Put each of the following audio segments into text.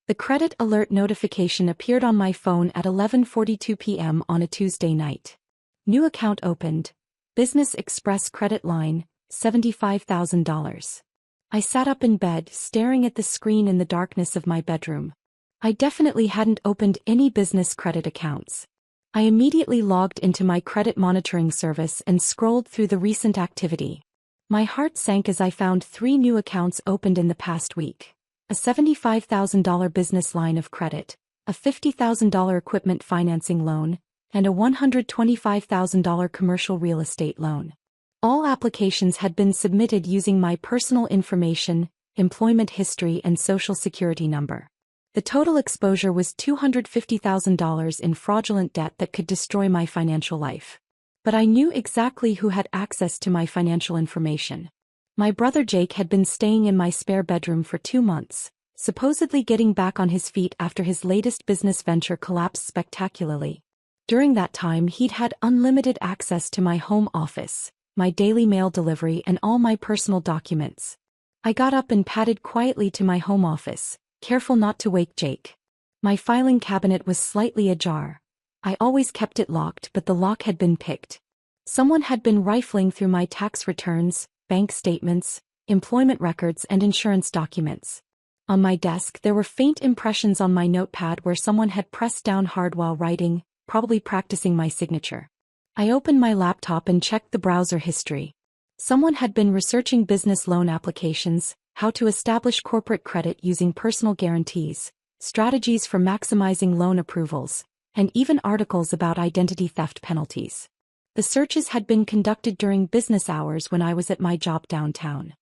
The credit alert notification appeared on my phone at 11:42 p.m. on a Tuesday night. New account opened. Business Express credit line, $75,000. I sat up in bed, staring at the screen in the darkness of my bedroom. I definitely hadn't opened any business credit accounts. I immediately logged into my credit monitoring service and scrolled through the recent activity. My heart sank as I found 3 new accounts opened in the past week. A $75,000 business line of credit, a $50,000 equipment financing loan, and a $125,000 commercial real estate loan. All applications had been submitted using my personal information, employment history, and social security number. The total exposure was $250,000 in fraudulent debt that could destroy my financial life. But I knew exactly who had access to my financial information. My brother Jake had been staying in my spare bedroom for 2 months, supposedly getting back on his feet after his latest business venture collapsed spectacularly. During that time, he'd had unlimited access to my home office, my daily mail delivery, and all my personal documents. I got up and padded quietly to my home office, careful not to wake Jake. My filing cabinet was slightly ajar. I always kept it locked, but the lock had been picked. Someone had been rifling through my tax returns, bank statements, employment records, and insurance documents. On my desk there were faint impressions on my notepad where someone had pressed down hard while writing, probably practicing my signature. I opened my laptop and checked the browser history. Someone had been researching business loan applications, how to establish corporate credit using personal guarantees, strategies for maximizing loan approvals, and even articles about identity theft penalties. The searches had been conducted during business hours when I was at my job downtown.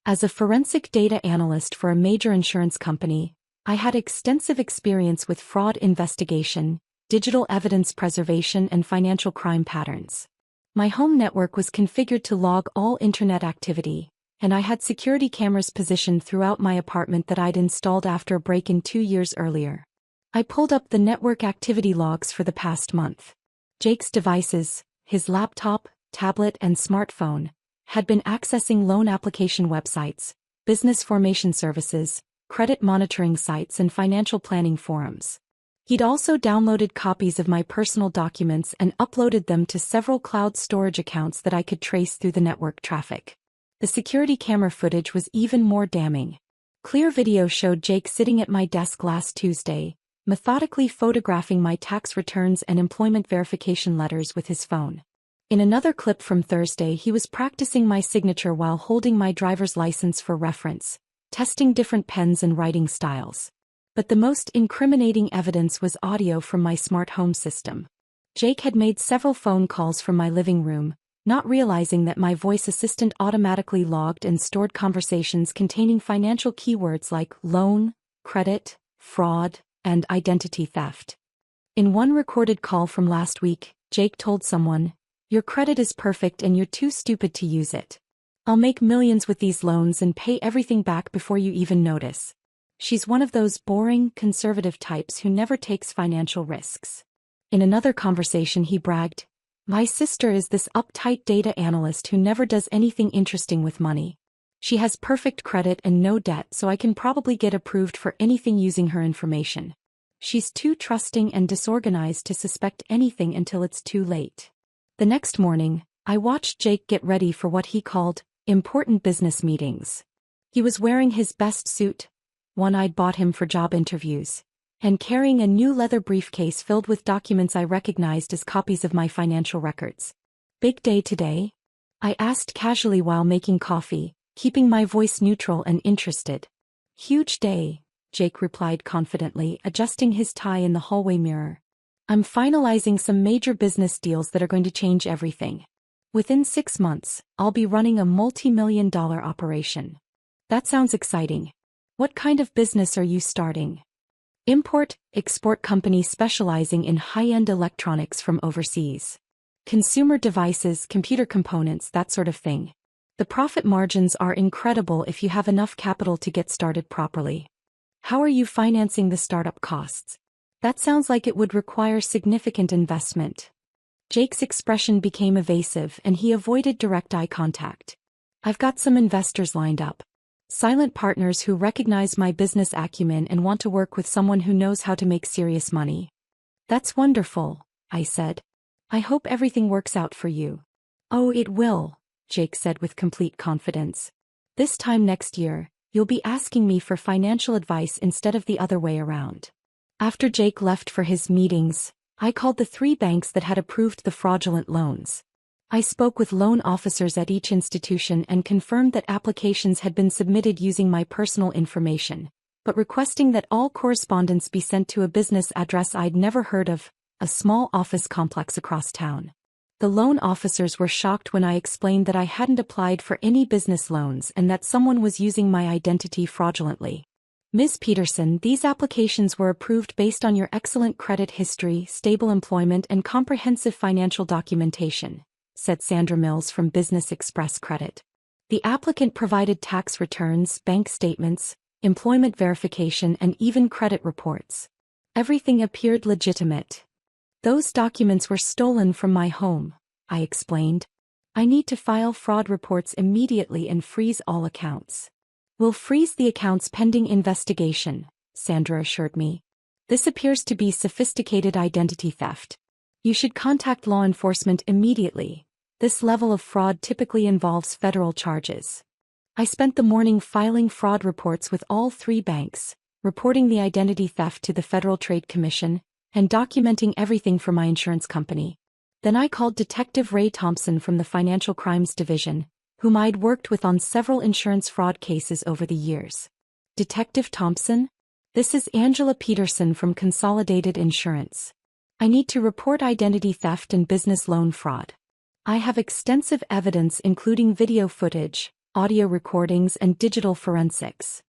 As a forensic data analyst for a major insurance company, I had extensive experience with fraud investigation, digital evidence preservation, and financial crime patterns. My home network was configured to log all internet activity, and I had security cameras positioned throughout my apartment that I'd installed after a break-in 2 years earlier. I pulled up the network activity logs for the past month. Jake's devices, his laptop, tablet, and smartphone, had been accessing loan application websites, business formation services, credit monitoring sites, and financial planning forums. He'd also downloaded copies of my personal documents and uploaded them to several cloud storage accounts that I could trace through the network traffic. The security camera footage was even more damning. Clear video showed Jake sitting at my desk last Tuesday, methodically photographing my tax returns and employment verification letters with his phone. In another clip from Thursday, he was practicing my signature while holding my driver's license for reference, testing different pens and writing styles. But the most incriminating evidence was audio from my smart home system. Jake had made several phone calls from my living room, not realizing that my voice assistant automatically logged and stored conversations containing financial keywords like loan, credit, fraud, and identity theft. In one recorded call from last week, Jake told someone, "Your credit is perfect and you're too stupid to use it. I'll make millions with these loans and pay everything back before you even notice." She's one of those boring, conservative types who never takes financial risks. In another conversation he bragged, "My sister is this uptight data analyst who never does anything interesting with money. She has perfect credit and no debt, so I can probably get approved for anything using her information. She's too trusting and disorganized to suspect anything until it's too late." The next morning, I watched Jake get ready for what he called important business meetings. He was wearing his best suit, one I'd bought him for job interviews, and carrying a new leather briefcase filled with documents I recognized as copies of my financial records. "Big day today?" I asked casually while making coffee, keeping my voice neutral and interested. "Huge day," Jake replied confidently, adjusting his tie in the hallway mirror. "I'm finalizing some major business deals that are going to change everything. Within 6 months, I'll be running a multi-million-dollar operation." "That sounds exciting. What kind of business are you starting?" "Import-export company specializing in high-end electronics from overseas. Consumer devices, computer components, that sort of thing. The profit margins are incredible if you have enough capital to get started properly." "How are you financing the startup costs?" "That sounds like it would require significant investment." Jake's expression became evasive and he avoided direct eye contact. "I've got some investors lined up. Silent partners who recognize my business acumen and want to work with someone who knows how to make serious money. That's wonderful, I said. I hope everything works out for you. Oh, it will, Jake said with complete confidence. This time next year, you'll be asking me for financial advice instead of the other way around. After Jake left for his meetings, I called the 3 banks that had approved the fraudulent loans. I spoke with loan officers at each institution and confirmed that applications had been submitted using my personal information, but requesting that all correspondence be sent to a business address I'd never heard of, a small office complex across town. The loan officers were shocked when I explained that I hadn't applied for any business loans and that someone was using my identity fraudulently. Ms. Peterson, these applications were approved based on your excellent credit history, stable employment, and comprehensive financial documentation, said Sandra Mills from Business Express Credit. The applicant provided tax returns, bank statements, employment verification, and even credit reports. Everything appeared legitimate. Those documents were stolen from my home, I explained. I need to file fraud reports immediately and freeze all accounts. We'll freeze the accounts pending investigation, Sandra assured me. This appears to be sophisticated identity theft. You should contact law enforcement immediately. This level of fraud typically involves federal charges. I spent the morning filing fraud reports with all 3 banks, reporting the identity theft to the Federal Trade Commission, and documenting everything for my insurance company. Then I called Detective Ray Thompson from the Financial Crimes Division, whom I'd worked with on several insurance fraud cases over the years. Detective Thompson? This is Angela Peterson from Consolidated Insurance. I need to report identity theft and business loan fraud. I have extensive evidence including video footage, audio recordings, and digital forensics.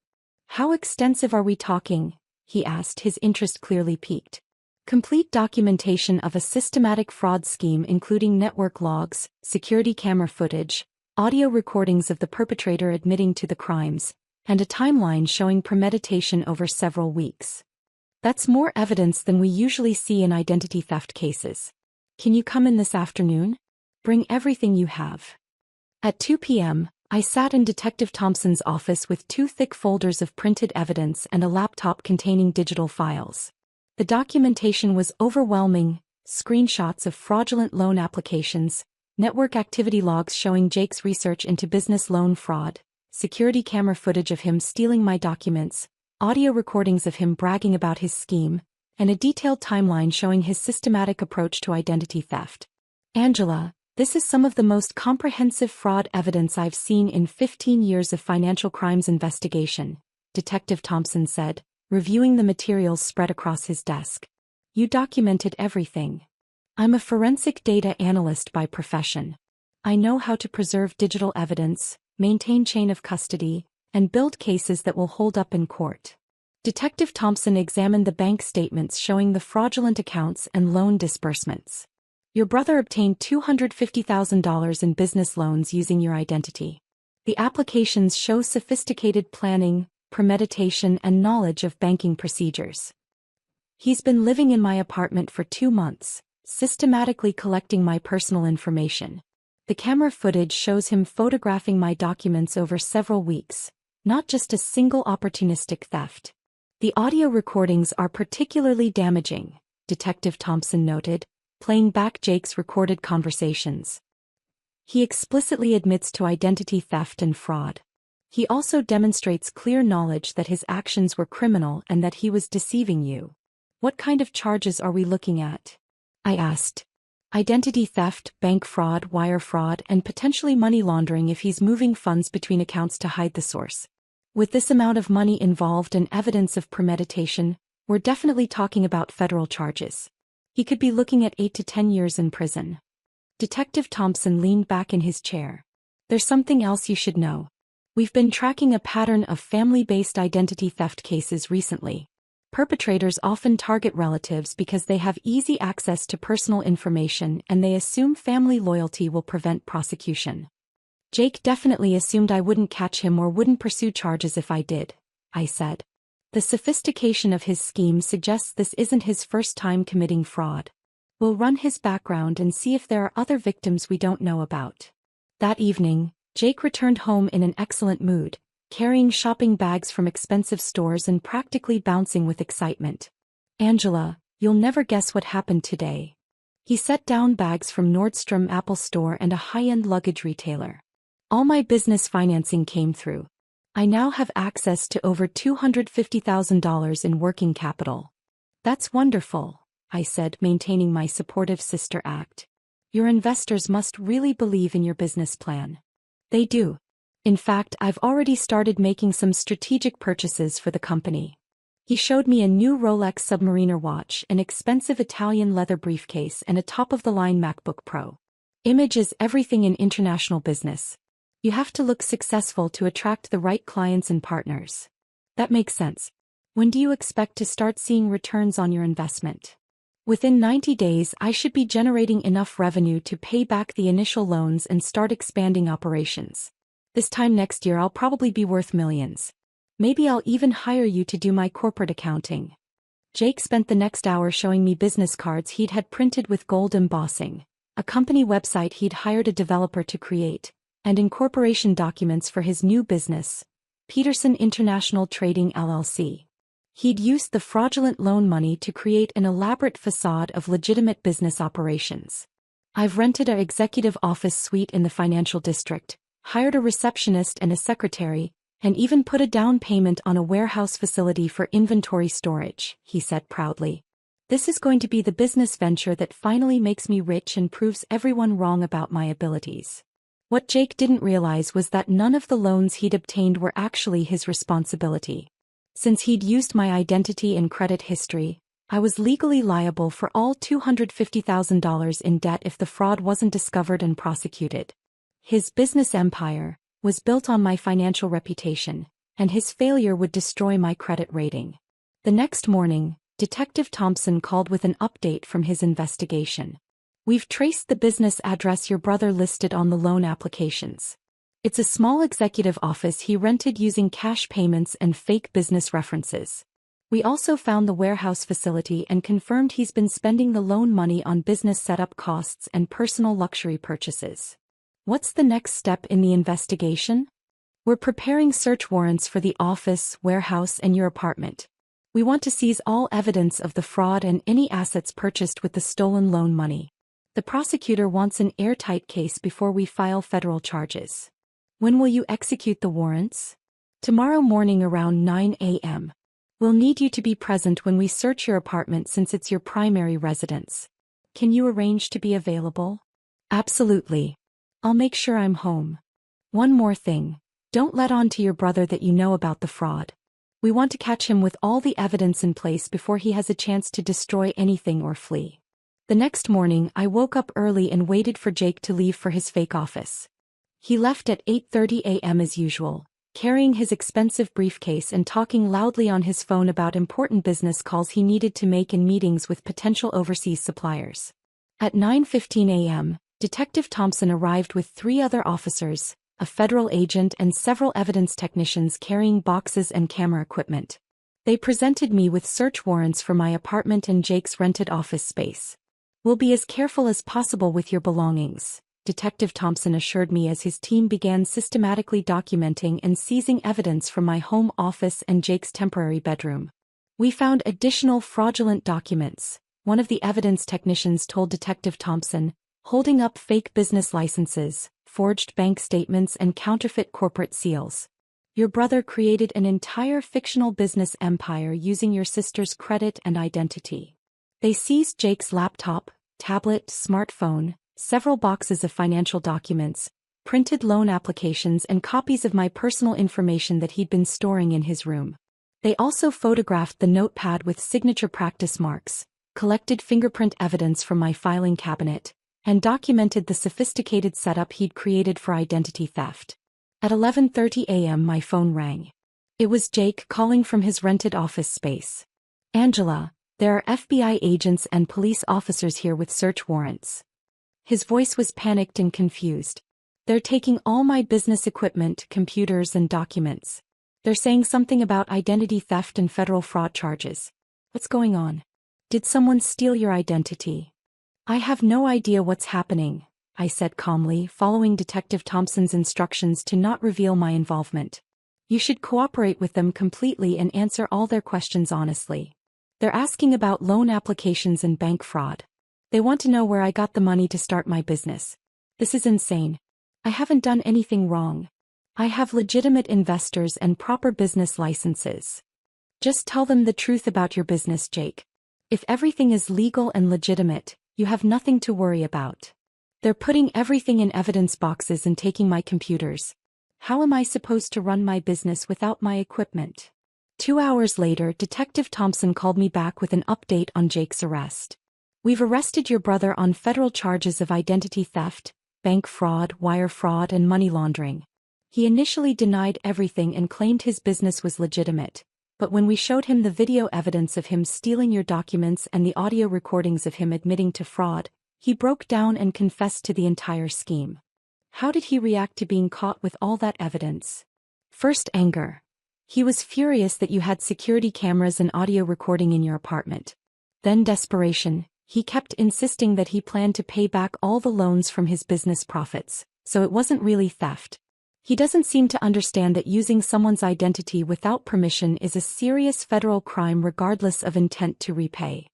How extensive are we talking? He asked, his interest clearly piqued. Complete documentation of a systematic fraud scheme including network logs, security camera footage, audio recordings of the perpetrator admitting to the crimes, and a timeline showing premeditation over several weeks. That's more evidence than we usually see in identity theft cases. Can you come in this afternoon? Bring everything you have. At 2 p.m., I sat in Detective Thompson's office with 2 thick folders of printed evidence and a laptop containing digital files. The documentation was overwhelming: screenshots of fraudulent loan applications, network activity logs showing Jake's research into business loan fraud, security camera footage of him stealing my documents, audio recordings of him bragging about his scheme, and a detailed timeline showing his systematic approach to identity theft. Angela, this is some of the most comprehensive fraud evidence I've seen in 15 years of financial crimes investigation, Detective Thompson said, reviewing the materials spread across his desk. You documented everything. I'm a forensic data analyst by profession. I know how to preserve digital evidence, maintain chain of custody, and build cases that will hold up in court. Detective Thompson examined the bank statements showing the fraudulent accounts and loan disbursements. Your brother obtained $250,000 in business loans using your identity. The applications show sophisticated planning, premeditation, and knowledge of banking procedures. He's been living in my apartment for 2 months, systematically collecting my personal information. The camera footage shows him photographing my documents over several weeks, not just a single opportunistic theft. The audio recordings are particularly damaging, Detective Thompson noted, playing back Jake's recorded conversations. He explicitly admits to identity theft and fraud. He also demonstrates clear knowledge that his actions were criminal and that he was deceiving you. What kind of charges are we looking at? I asked. Identity theft, bank fraud, wire fraud, and potentially money laundering if he's moving funds between accounts to hide the source. With this amount of money involved and evidence of premeditation, we're definitely talking about federal charges. He could be looking at 8 to 10 years in prison. Detective Thompson leaned back in his chair. There's something else you should know. We've been tracking a pattern of family-based identity theft cases recently. Perpetrators often target relatives because they have easy access to personal information and they assume family loyalty will prevent prosecution. Jake definitely assumed I wouldn't catch him or wouldn't pursue charges if I did, I said. The sophistication of his scheme suggests this isn't his first time committing fraud. We'll run his background and see if there are other victims we don't know about. That evening, Jake returned home in an excellent mood, carrying shopping bags from expensive stores and practically bouncing with excitement. "Angela, you'll never guess what happened today." He set down bags from Nordstrom Apple Store and a high-end luggage retailer. "All my business financing came through. I now have access to over $250,000 in working capital." "That's wonderful," I said, maintaining my supportive sister act. "Your investors must really believe in your business plan." "They do. In fact, I've already started making some strategic purchases for the company." He showed me a new Rolex Submariner watch, an expensive Italian leather briefcase, and a top-of-the-line MacBook Pro. Image is everything in international business. You have to look successful to attract the right clients and partners. "That makes sense. When do you expect to start seeing returns on your investment?" "Within 90 days, I should be generating enough revenue to pay back the initial loans and start expanding operations. This time next year I'll probably be worth millions. Maybe I'll even hire you to do my corporate accounting." Jake spent the next hour showing me business cards he'd had printed with gold embossing, a company website he'd hired a developer to create, and incorporation documents for his new business, Peterson International Trading LLC. He'd used the fraudulent loan money to create an elaborate facade of legitimate business operations. "I've rented an executive office suite in the financial district, hired a receptionist and a secretary, and even put a down payment on a warehouse facility for inventory storage," he said proudly. "This is going to be the business venture that finally makes me rich and proves everyone wrong about my abilities." What Jake didn't realize was that none of the loans he'd obtained were actually his responsibility. Since he'd used my identity and credit history, I was legally liable for all $250,000 in debt if the fraud wasn't discovered and prosecuted. His business empire was built on my financial reputation, and his failure would destroy my credit rating. The next morning, Detective Thompson called with an update from his investigation. "We've traced the business address your brother listed on the loan applications. It's a small executive office he rented using cash payments and fake business references. We also found the warehouse facility and confirmed he's been spending the loan money on business setup costs and personal luxury purchases." "What's the next step in the investigation?" "We're preparing search warrants for the office, warehouse, and your apartment. We want to seize all evidence of the fraud and any assets purchased with the stolen loan money. The prosecutor wants an airtight case before we file federal charges." "When will you execute the warrants?" "Tomorrow morning around 9 a.m. We'll need you to be present when we search your apartment since it's your primary residence. Can you arrange to be available?" "Absolutely. I'll make sure I'm home. One more thing. Don't let on to your brother that you know about the fraud. We want to catch him with all the evidence in place before he has a chance to destroy anything or flee." The next morning, I woke up early and waited for Jake to leave for his fake office. He left at 8:30 a.m. as usual, carrying his expensive briefcase and talking loudly on his phone about important business calls he needed to make in meetings with potential overseas suppliers. At 9:15 a.m., Detective Thompson arrived with 3 other officers, a federal agent and several evidence technicians carrying boxes and camera equipment. They presented me with search warrants for my apartment and Jake's rented office space. "We'll be as careful as possible with your belongings," Detective Thompson assured me as his team began systematically documenting and seizing evidence from my home office and Jake's temporary bedroom. "We found additional fraudulent documents," one of the evidence technicians told Detective Thompson, holding up fake business licenses, forged bank statements, and counterfeit corporate seals. "Your brother created an entire fictional business empire using your sister's credit and identity." They seized Jake's laptop, tablet, smartphone, several boxes of financial documents, printed loan applications, and copies of my personal information that he'd been storing in his room. They also photographed the notepad with signature practice marks, collected fingerprint evidence from my filing cabinet, and documented the sophisticated setup he'd created for identity theft. At 11:30 a.m. my phone rang. It was Jake calling from his rented office space. "Angela, there are FBI agents and police officers here with search warrants." His voice was panicked and confused. "They're taking all my business equipment, computers, and documents. They're saying something about identity theft and federal fraud charges. What's going on? Did someone steal your identity?" "I have no idea what's happening," I said calmly, following Detective Thompson's instructions to not reveal my involvement. You should cooperate with them completely and answer all their questions honestly. They're asking about loan applications and bank fraud. They want to know where I got the money to start my business. This is insane. I haven't done anything wrong. I have legitimate investors and proper business licenses. Just tell them the truth about your business, Jake. If everything is legal and legitimate, you have nothing to worry about. They're putting everything in evidence boxes and taking my computers. How am I supposed to run my business without my equipment? 2 hours later, Detective Thompson called me back with an update on Jake's arrest. We've arrested your brother on federal charges of identity theft, bank fraud, wire fraud, and money laundering. He initially denied everything and claimed his business was legitimate, but when we showed him the video evidence of him stealing your documents and the audio recordings of him admitting to fraud, he broke down and confessed to the entire scheme. How did he react to being caught with all that evidence? First, anger. He was furious that you had security cameras and audio recording in your apartment. Then desperation. He kept insisting that he planned to pay back all the loans from his business profits, so it wasn't really theft. He doesn't seem to understand that using someone's identity without permission is a serious federal crime regardless of intent to repay.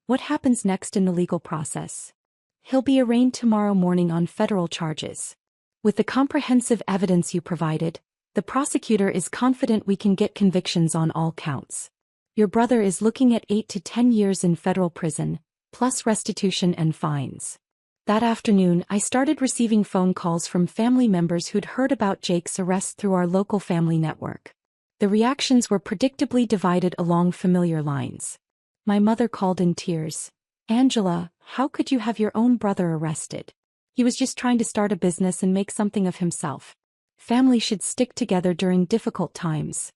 What happens next in the legal process? He'll be arraigned tomorrow morning on federal charges. With the comprehensive evidence you provided, the prosecutor is confident we can get convictions on all counts. Your brother is looking at 8 to 10 years in federal prison, plus restitution and fines. That afternoon, I started receiving phone calls from family members who'd heard about Jake's arrest through our local family network. The reactions were predictably divided along familiar lines. My mother called in tears. "Angela, how could you have your own brother arrested? He was just trying to start a business and make something of himself. Family should stick together during difficult times."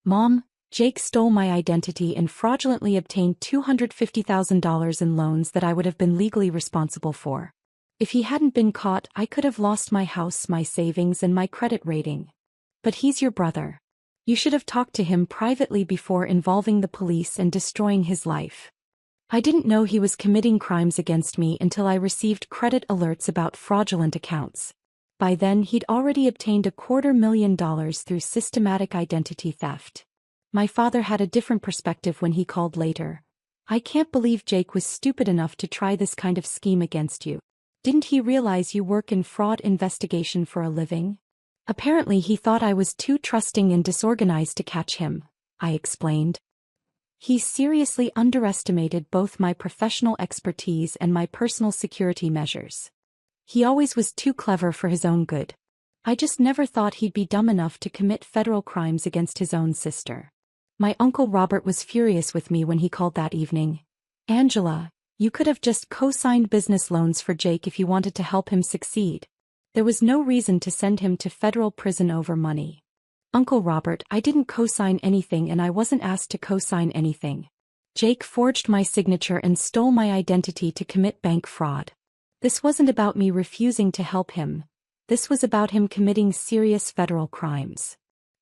"Mom, Jake stole my identity and fraudulently obtained $250,000 in loans that I would have been legally responsible for. If he hadn't been caught, I could have lost my house, my savings, and my credit rating. But he's your brother. You should have talked to him privately before involving the police and destroying his life." I didn't know he was committing crimes against me until I received credit alerts about fraudulent accounts. By then, he'd already obtained $250,000 through systematic identity theft. My father had a different perspective when he called later. "I can't believe Jake was stupid enough to try this kind of scheme against you. Didn't he realize you work in fraud investigation for a living?" "Apparently he thought I was too trusting and disorganized to catch him," I explained. "He seriously underestimated both my professional expertise and my personal security measures. He always was too clever for his own good. I just never thought he'd be dumb enough to commit federal crimes against his own sister." My Uncle Robert was furious with me when he called that evening. "Angela, you could have just co-signed business loans for Jake if you wanted to help him succeed. There was no reason to send him to federal prison over money." "Uncle Robert, I didn't co-sign anything and I wasn't asked to co-sign anything. Jake forged my signature and stole my identity to commit bank fraud. This wasn't about me refusing to help him. This was about him committing serious federal crimes.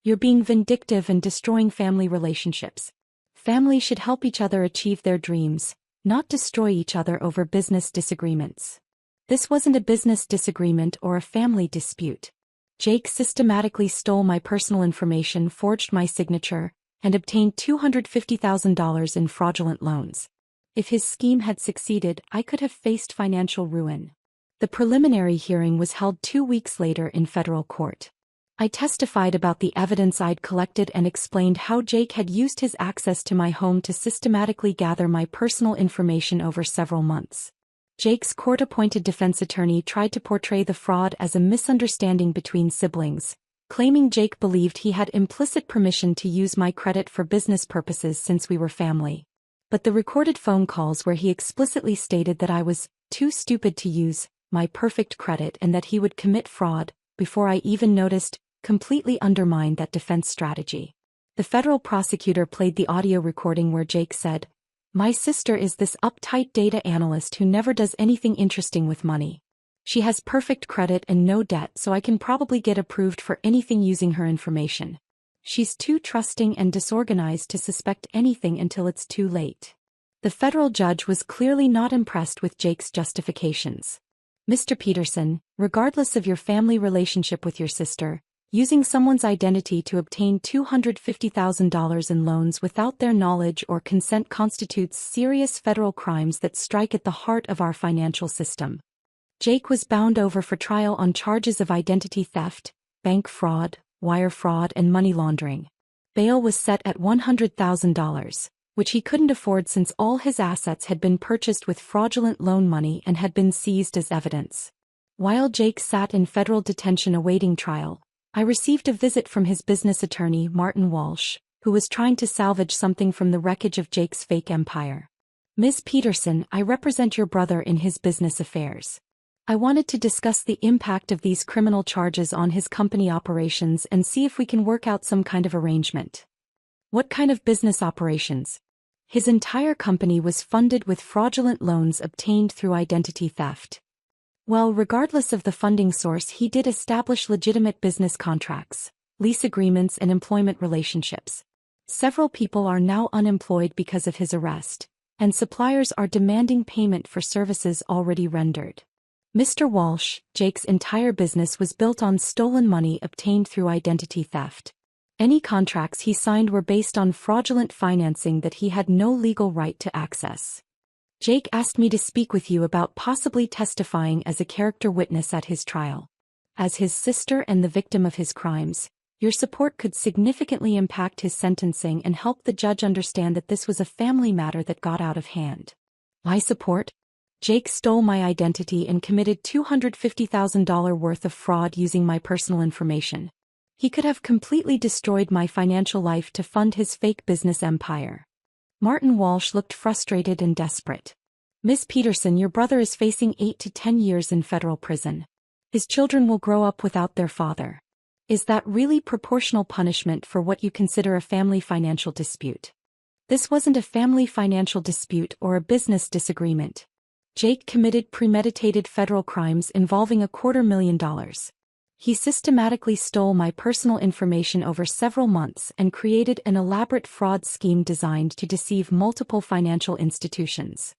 You're being vindictive and destroying family relationships. Family should help each other achieve their dreams, not destroy each other over business disagreements. This wasn't a business disagreement or a family dispute. Jake systematically stole my personal information, forged my signature, and obtained $250,000 in fraudulent loans. If his scheme had succeeded, I could have faced financial ruin." The preliminary hearing was held 2 weeks later in federal court. I testified about the evidence I'd collected and explained how Jake had used his access to my home to systematically gather my personal information over several months. Jake's court-appointed defense attorney tried to portray the fraud as a misunderstanding between siblings, claiming Jake believed he had implicit permission to use my credit for business purposes since we were family. But the recorded phone calls where he explicitly stated that I was too stupid to use my perfect credit and that he would commit fraud before I even noticed completely undermined that defense strategy. The federal prosecutor played the audio recording where Jake said, "My sister is this uptight data analyst who never does anything interesting with money. She has perfect credit and no debt, so I can probably get approved for anything using her information. She's too trusting and disorganized to suspect anything until it's too late." The federal judge was clearly not impressed with Jake's justifications. "Mr. Peterson, regardless of your family relationship with your sister, Using someone's identity to obtain $250,000 in loans without their knowledge or consent constitutes serious federal crimes that strike at the heart of our financial system. Jake was bound over for trial on charges of identity theft, bank fraud, wire fraud, and money laundering. Bail was set at $100,000, which he couldn't afford since all his assets had been purchased with fraudulent loan money and had been seized as evidence. While Jake sat in federal detention awaiting trial, I received a visit from his business attorney, Martin Walsh, who was trying to salvage something from the wreckage of Jake's fake empire. Ms. Peterson, I represent your brother in his business affairs. I wanted to discuss the impact of these criminal charges on his company operations and see if we can work out some kind of arrangement. What kind of business operations? His entire company was funded with fraudulent loans obtained through identity theft. Well, regardless of the funding source, he did establish legitimate business contracts, lease agreements, and employment relationships. Several people are now unemployed because of his arrest, and suppliers are demanding payment for services already rendered. Mr. Walsh, Jake's entire business was built on stolen money obtained through identity theft. Any contracts he signed were based on fraudulent financing that he had no legal right to access. Jake asked me to speak with you about possibly testifying as a character witness at his trial. As his sister and the victim of his crimes, your support could significantly impact his sentencing and help the judge understand that this was a family matter that got out of hand. My support? Jake stole my identity and committed $250,000 worth of fraud using my personal information. He could have completely destroyed my financial life to fund his fake business empire. Martin Walsh looked frustrated and desperate. Ms. Peterson, your brother is facing 8 to 10 years in federal prison. His children will grow up without their father. Is that really proportional punishment for what you consider a family financial dispute? This wasn't a family financial dispute or a business disagreement. Jake committed premeditated federal crimes involving $250,000. He systematically stole my personal information over several months and created an elaborate fraud scheme designed to deceive multiple financial institutions.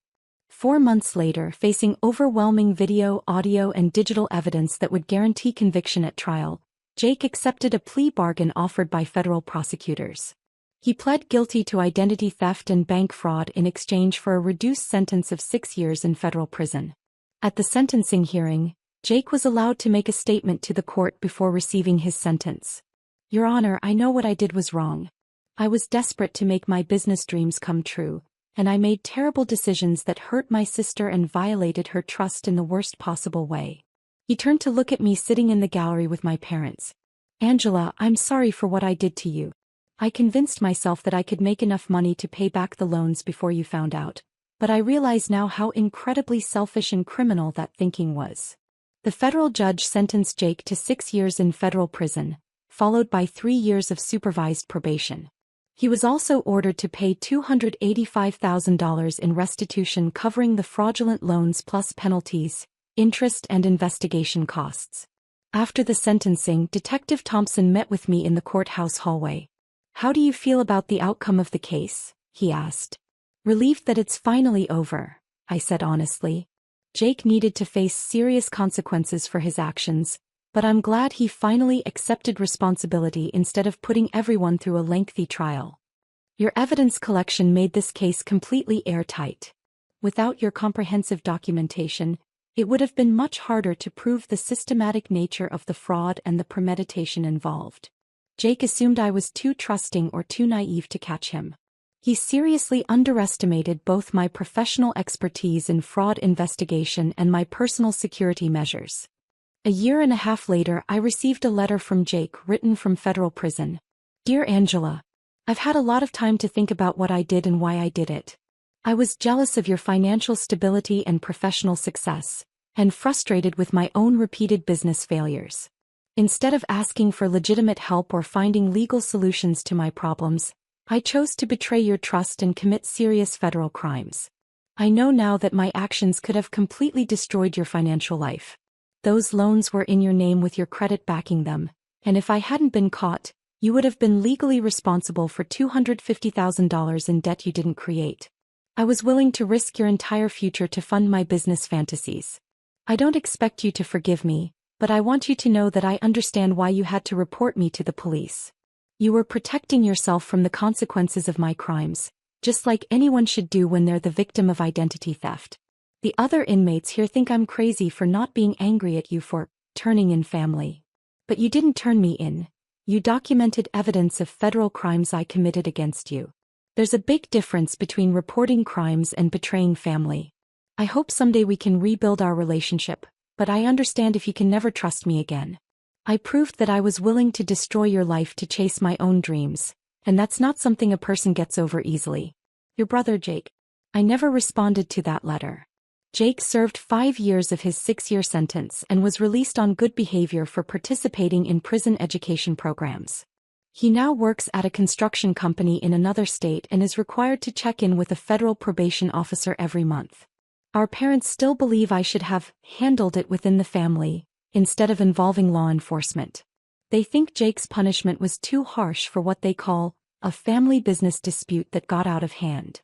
4 months later, facing overwhelming video, audio, and digital evidence that would guarantee conviction at trial, Jake accepted a plea bargain offered by federal prosecutors. He pled guilty to identity theft and bank fraud in exchange for a reduced sentence of 6 years in federal prison. At the sentencing hearing, Jake was allowed to make a statement to the court before receiving his sentence. Your Honor, I know what I did was wrong. I was desperate to make my business dreams come true, and I made terrible decisions that hurt my sister and violated her trust in the worst possible way. He turned to look at me sitting in the gallery with my parents. Angela, I'm sorry for what I did to you. I convinced myself that I could make enough money to pay back the loans before you found out, but I realize now how incredibly selfish and criminal that thinking was. The federal judge sentenced Jake to 6 years in federal prison, followed by 3 years of supervised probation. He was also ordered to pay $285,000 in restitution covering the fraudulent loans plus penalties, interest, and investigation costs. After the sentencing, Detective Thompson met with me in the courthouse hallway. How do you feel about the outcome of the case? He asked. Relieved that it's finally over, I said honestly. Jake needed to face serious consequences for his actions, but I'm glad he finally accepted responsibility instead of putting everyone through a lengthy trial. Your evidence collection made this case completely airtight. Without your comprehensive documentation, it would have been much harder to prove the systematic nature of the fraud and the premeditation involved. Jake assumed I was too trusting or too naive to catch him. He seriously underestimated both my professional expertise in fraud investigation and my personal security measures. A year and a half later, I received a letter from Jake written from federal prison. Dear Angela, I've had a lot of time to think about what I did and why I did it. I was jealous of your financial stability and professional success, and frustrated with my own repeated business failures. Instead of asking for legitimate help or finding legal solutions to my problems, I chose to betray your trust and commit serious federal crimes. I know now that my actions could have completely destroyed your financial life. Those loans were in your name with your credit backing them, and if I hadn't been caught, you would have been legally responsible for $250,000 in debt you didn't create. I was willing to risk your entire future to fund my business fantasies. I don't expect you to forgive me, But I want you to know that I understand why you had to report me to the police. You were protecting yourself from the consequences of my crimes, just like anyone should do when they're the victim of identity theft. The other inmates here think I'm crazy for not being angry at you for turning in family. But you didn't turn me in. You documented evidence of federal crimes I committed against you. There's a big difference between reporting crimes and betraying family. I hope someday we can rebuild our relationship, but I understand if you can never trust me again. I proved that I was willing to destroy your life to chase my own dreams, and that's not something a person gets over easily. Your brother Jake. I never responded to that letter. Jake served 5 years of his 6-year sentence and was released on good behavior for participating in prison education programs. He now works at a construction company in another state and is required to check in with a federal probation officer every month. Our parents still believe I should have handled it within the family, instead of involving law enforcement. They think Jake's punishment was too harsh for what they call a family business dispute that got out of hand.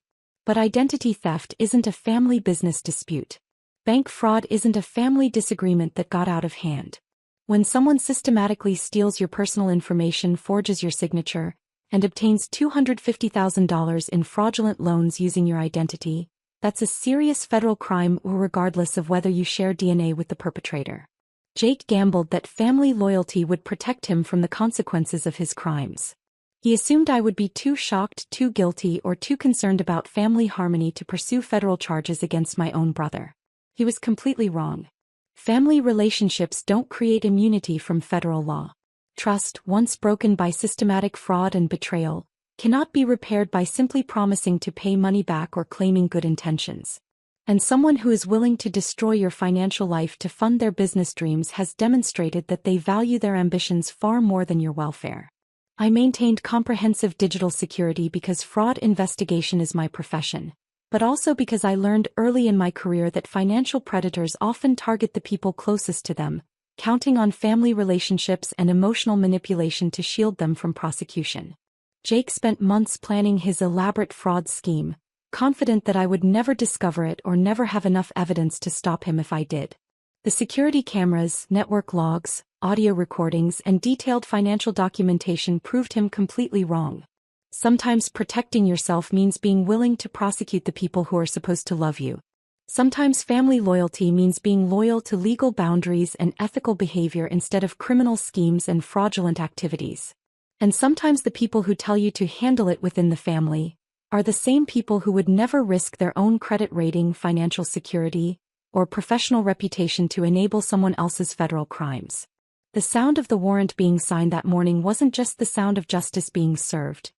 But identity theft isn't a family business dispute. Bank fraud isn't a family disagreement that got out of hand. When someone systematically steals your personal information, forges your signature, and obtains $250,000 in fraudulent loans using your identity, that's a serious federal crime regardless of whether you share DNA with the perpetrator. Jake gambled that family loyalty would protect him from the consequences of his crimes. He assumed I would be too shocked, too guilty, or too concerned about family harmony to pursue federal charges against my own brother. He was completely wrong. Family relationships don't create immunity from federal law. Trust, once broken by systematic fraud and betrayal, cannot be repaired by simply promising to pay money back or claiming good intentions. And someone who is willing to destroy your financial life to fund their business dreams has demonstrated that they value their ambitions far more than your welfare. I maintained comprehensive digital security because fraud investigation is my profession, but also because I learned early in my career that financial predators often target the people closest to them, counting on family relationships and emotional manipulation to shield them from prosecution. Jake spent months planning his elaborate fraud scheme, confident that I would never discover it or never have enough evidence to stop him if I did. The security cameras, network logs, audio recordings, and detailed financial documentation proved him completely wrong. Sometimes protecting yourself means being willing to prosecute the people who are supposed to love you. Sometimes family loyalty means being loyal to legal boundaries and ethical behavior instead of criminal schemes and fraudulent activities. And sometimes the people who tell you to handle it within the family are the same people who would never risk their own credit rating, financial security, or professional reputation to enable someone else's federal crimes. The sound of the warrant being signed that morning wasn't just the sound of justice being served.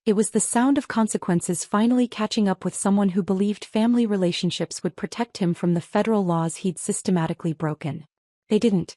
It was the sound of consequences finally catching up with someone who believed family relationships would protect him from the federal laws he'd systematically broken. They didn't.